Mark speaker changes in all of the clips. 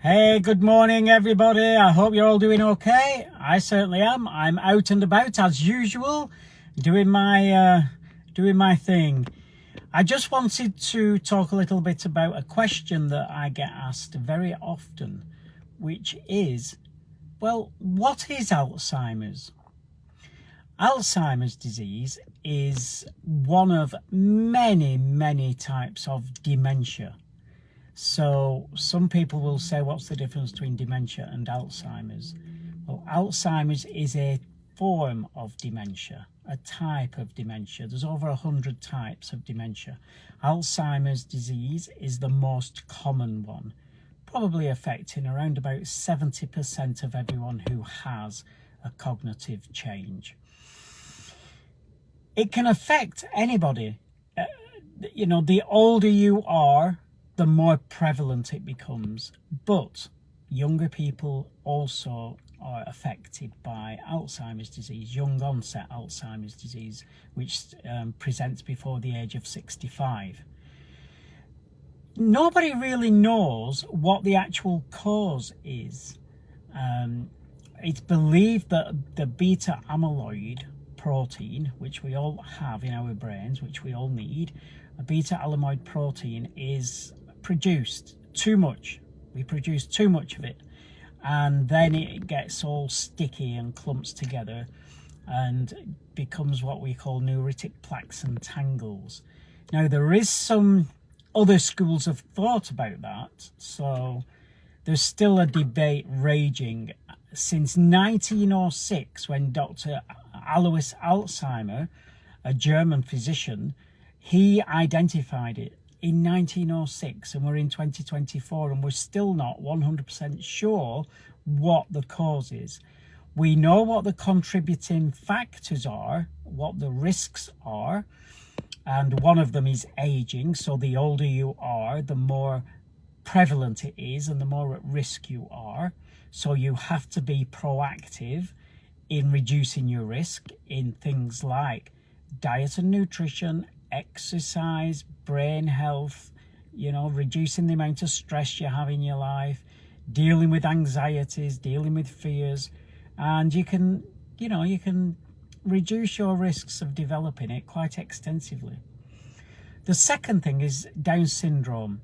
Speaker 1: Hey, good morning everybody. I hope you're all doing okay. I certainly am. I'm out and about as usual, doing my thing. I just wanted to talk a little bit about a question that I get asked very often, which is, well, what is Alzheimer's? Alzheimer's disease is one of many types of dementia. So some people will say, what's the difference between dementia and Alzheimer's? Well, Alzheimer's is a form of dementia, a type of dementia. There's over 100 types of dementia. Alzheimer's disease is the most common one, probably affecting around about 70% of everyone who has a cognitive change. It can affect anybody. The older you are, the more prevalent it becomes, but younger people also are affected by Alzheimer's disease, young onset Alzheimer's disease, which presents before the age of 65. Nobody really knows what the actual cause is. It's believed that the beta amyloid protein, which we all have in our brains, which we all need, a beta amyloid protein is produced too much. We produce too much of it, and then it gets all sticky and clumps together and becomes what we call neuritic plaques and tangles. Now, there is some other schools of thought about that, so there's still a debate raging. Since 1906, when Dr. Alois Alzheimer, a German physician, he identified it in 1906, and we're in 2024 and we're still not 100% sure what the cause is. We know what the contributing factors are, what the risks are, and one of them is aging. So the older you are, the more prevalent it is and the more at risk you are. So you have to be proactive in reducing your risk in things like diet and nutrition, exercise, brain health, reducing the amount of stress you have in your life, dealing with anxieties, dealing with fears, and you can reduce your risks of developing it quite extensively. The second thing is Down syndrome.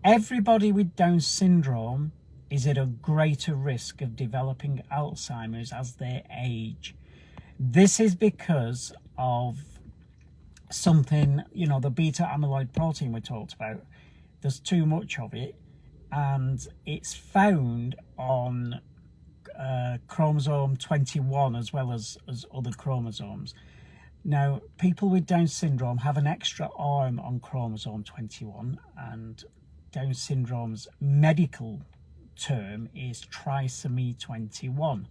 Speaker 1: Everybody with Down syndrome is at a greater risk of developing Alzheimer's as they age. This is because of something, the beta amyloid protein we talked about. There's too much of it, and it's found on chromosome 21 as well as other chromosomes. Now, people with Down syndrome have an extra arm on chromosome 21, and Down syndrome's medical term is trisomy 21.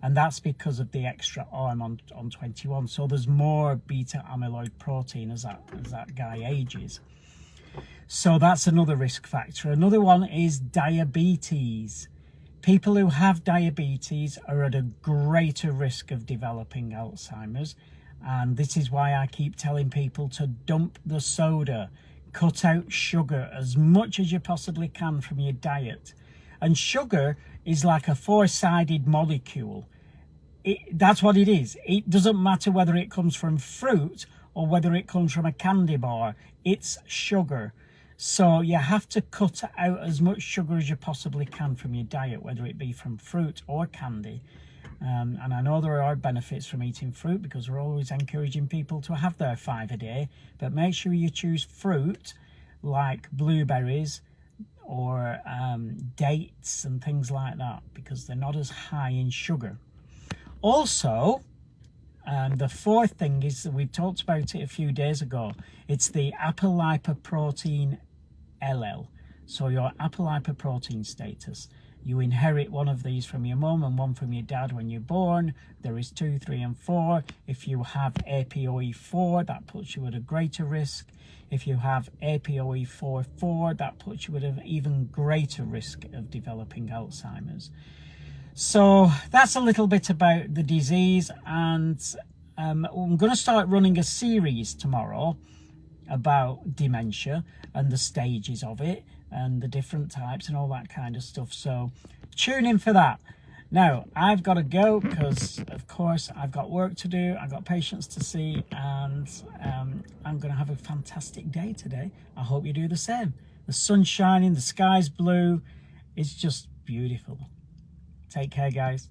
Speaker 1: And that's because of the extra arm on 21. So there's more beta amyloid protein as that guy ages. So that's another risk factor. Another one is diabetes. People who have diabetes are at a greater risk of developing Alzheimer's. And this is why I keep telling people to dump the soda, cut out sugar as much as you possibly can from your diet. And sugar is like a four-sided molecule. That's what it is. It doesn't matter whether it comes from fruit or whether it comes from a candy bar. It's sugar. So you have to cut out as much sugar as you possibly can from your diet, whether it be from fruit or candy. And I know there are benefits from eating fruit because we're always encouraging people to have their 5 a day. But make sure you choose fruit like blueberries or dates and things like that, because they're not as high in sugar. Also, the fourth thing is that we talked about it a few days ago. It's the apolipoprotein allele. So your apolipoprotein status. You inherit one of these from your mum and one from your dad when you're born. There is 2, 3, and 4. If you have APOE4, that puts you at a greater risk. If you have APOE4, that puts you at an even greater risk of developing Alzheimer's. So that's a little bit about the disease, and I'm going to start running a series tomorrow about dementia and the stages of it and the different types and all that kind of stuff. So tune in for that. Now, I've got to go because, of course, I've got work to do, I've got patients to see, and I'm going to have a fantastic day today. I hope you do the same. The sun's shining, the sky's blue. It's just beautiful. Take care, guys.